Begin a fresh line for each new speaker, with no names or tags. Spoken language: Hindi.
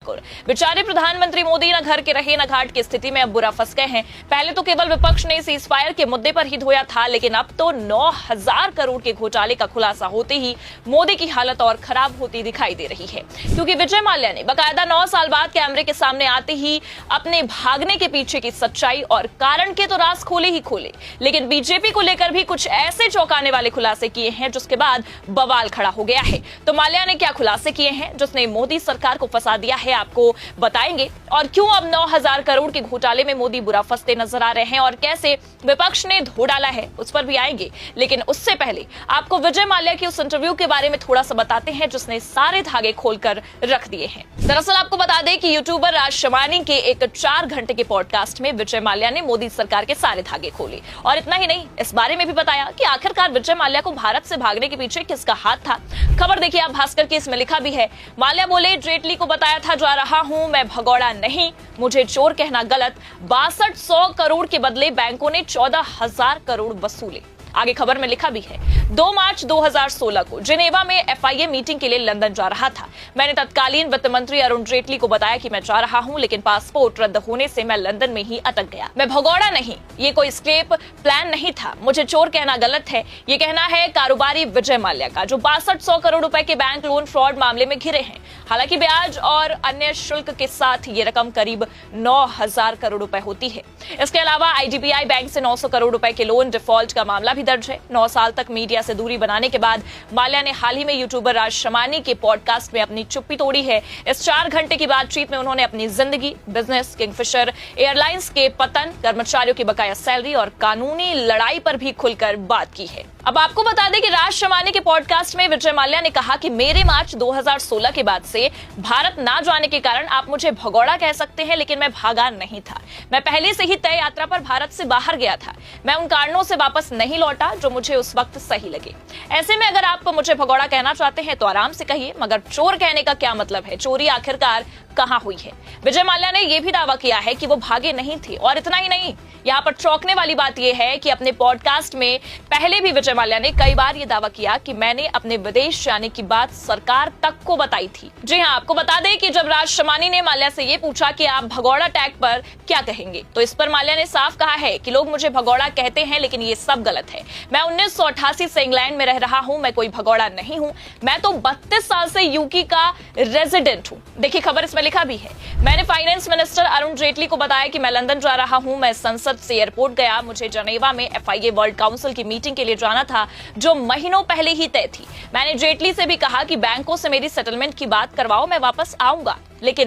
ठाकुर। बेचारे प्रधानमंत्री मोदी न घर के रहे न घाट की स्थिति में अब बुरा फंस गए हैं। पहले तो केवल विपक्ष ने सीज फायर के मुद्दे पर ही धोया था, लेकिन अब तो 9,000 करोड़ के घोटाले का खुलासा होते ही मोदी की हालत और खराब होती दिखाई दे रही है, क्योंकि विजय माल्या ने बकायदा 9 साल बाद कैमरे के सामने आते ही अपने भागने के पीछे की सच्चाई और कारण के तो राज खोले ही खोले, लेकिन बीजेपी को लेकर भी कुछ ऐसे चौंकाने वाले खुलासे किए हैं जिसके बाद बवाल खड़ा हो गया है। तो माल्या ने क्या खुलासे किए हैं जिसने मोदी सरकार को फंसा दिया है, आपको बताएंगे। और क्यों अब 9,000 करोड़ के घोटाले में मोदी बुरा फंसते नजर आ रहे हैं और कैसे विपक्ष ने धो डाला है, उस पर भी आएंगे। लेकिन उससे पहले आपको विजय माल्या की उस इंटरव्यू के बारे में थोड़ा सा बताते हैं जिसने सारे धागे खोलकर रख दिए हैं। दरअसल आपको बता दें कि यूट्यूबर राज शमानी के एक 4 घंटे के पॉडकास्ट में विजय माल्या ने मोदी सरकार के सारे धागे खोले और इतना ही नहीं, इस बारे में भी बताया कि आखिरकार विजय माल्या को भारत से भागने के पीछे किसका हाथ था। खबर देखिए आप भास्कर की, इसमें लिखा भी है, माल्या बोले जेटली को बताया था जा रहा हूं, मैं भगौड़ा नहीं, मुझे चोर कहना गलत। 6200 करोड़ के बदले बैंकों ने 14,000 करोड़ वसूले। आगे खबर में लिखा भी है, 2 मार्च 2016 को जिनेवा में एफआईए मीटिंग के लिए लंदन जा रहा था। मैंने तत्कालीन वित्त मंत्री अरुण जेटली को बताया कि मैं जा रहा हूं, लेकिन पासपोर्ट रद्द होने से मैं लंदन में ही अटक गया। मैं भगौड़ा नहीं, ये कोई स्केप प्लान नहीं था, मुझे चोर कहना गलत है। ये कहना है कारोबारी विजय माल्या का, जो 6200 करोड़ रुपए के बैंक लोन फ्रॉड मामले में घिरे हैं। हालांकि ब्याज और अन्य शुल्क के साथ ये रकम करीब 9,000 करोड़ रुपए होती है। इसके अलावा आईडीबीआई बैंक से 900 करोड़ रुपए के लोन डिफॉल्ट का मामला भी दर्ज है। 9 साल तक मीडिया से दूरी बनाने के बाद माल्या ने हाल ही में यूट्यूबर राज शमानी के पॉडकास्ट में अपनी चुप्पी तोड़ी है। इस 4 घंटे की बातचीत में उन्होंने अपनी जिंदगी, बिजनेस, किंगफिशर एयरलाइंस के पतन, कर्मचारियों की बकाया सैलरी और कानूनी लड़ाई पर भी खुलकर बात की है। अब आपको बता दें कि राज शमानी के पॉडकास्ट में विजय माल्या ने कहा कि मेरे मार्च 2016 के बाद से भारत ना जाने के कारण आप मुझे भगौड़ा कह सकते हैं, लेकिन मैं भागा नहीं था। मैं पहले से ही तय यात्रा पर भारत से बाहर गया था। मैं उन कारणों से वापस नहीं लौटा जो मुझे उस वक्त सही लगे। ऐसे में अगर आप मुझे भगौड़ा कहना चाहते हैं तो आराम से कहिए, मगर चोर कहने का क्या मतलब है? चोरी आखिरकार कहां हुई है? विजय माल्या ने यह भी दावा किया है कि वो भागे नहीं थे। और इतना ही नहीं, यहाँ पर चौंकने वाली बात यह है कि अपने पॉडकास्ट में पहले भी विजय माल्या ने कई बार यह दावा किया कि मैंने अपने विदेश जाने की बात सरकार तक को बताई थी। जी हाँ, आपको बता दें कि जब राज शमानी ने माल्या से यह पूछा कि आप भगौड़ा टैग पर क्या कहेंगे, तो इस पर माल्या ने साफ कहा है कि लोग मुझे भगौड़ा कहते हैं, लेकिन ये सब गलत है। मैं 1988 से इंग्लैंड में रह रहा हूं, मैं कोई भगौड़ा नहीं हूं। मैं तो 32 साल से यूके का रेजिडेंट हूं। देखिए खबर इसमें लिखा भी है, मैंने फाइनेंस मिनिस्टर अरुण जेटली को बताया कि मैं लंदन जा रहा हूं। मैं संसद से एयरपोर्ट गया। मुझे जनेवा में एफआईए वर्ल्ड काउंसिल की मीटिंग के लिए जाना था, जो महीनों पहले ही तय थी। मैंने जेटली से भी कहा कि बैंकों से मेरी सेटलमेंट की बात करवाओ, मैं वापस आऊंगा, लेकिन